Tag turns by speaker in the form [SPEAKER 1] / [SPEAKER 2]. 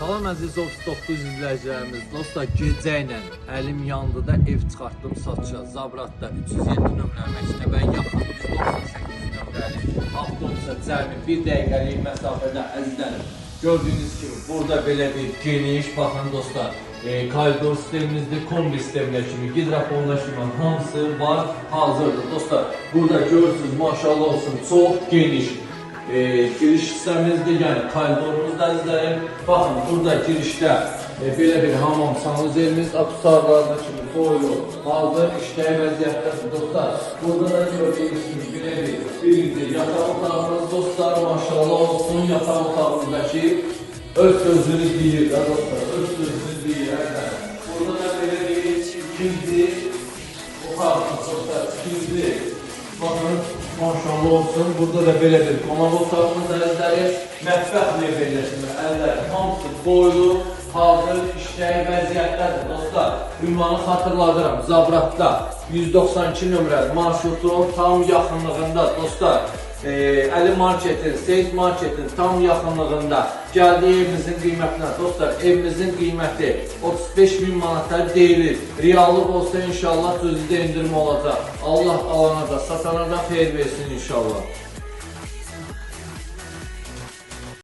[SPEAKER 1] Salam əziz 39 izləyicilərimiz. Dostlar, gecə ilə əlim yandı da ev çıxartdım satışa. Zabratda 307 nömrə məktəbə yaxın 198 nömrəli avtobusa cəmi 1 dəqiqəlik məsafədə əzizlərim. Gördüyünüz kimi burada belə bir geniş, baxın dostlar, koridor sistemimizdir, kombi sistemlər kimi, gidrofonlar kimi hamısı var, hazırdır. Dostlar, burada görürsünüz, maşallah olsun, çox geniş. Giriş hissəmizdir, yəni koridorumuzda əzizlərim. Baxın, burada girişdə belə bir hamam sanuzelimiz, akusarlarda kimi boyu, hazır, işləyə vəziyyətdədir dostlar. Burada da gördüyünüz kimi belə birinci yataq otağımız dostlar, maşallah olsun, yataq otağımızdakı öz sözünü deyir də dostlar, öz sözünü deyir əzizlərim. Burada da belə bir ikinci otağımız dostlar, ikinci. Baxın, maşallah olsun, burada da belə bir qonaq otağımız əzizləri, mətbəx mebelləşmə, əlləri, hamısı boylu, hazır, işləyə vəziyyətdədir dostlar. Ünvanı xatırladıram, Zabratda 192 nömrəli marşrutun tam yaxınlığında dostlar. Əli marketin, Seyid marketin tam yaxınlığında gəldiyi evimizin qiymətinə dostlar, evimizin qiyməti 35.000 manata deyilir. Reallıq olsa inşallah sözüdə indirim olacaq. Allah alana da, satana da xeyir versin inşallah.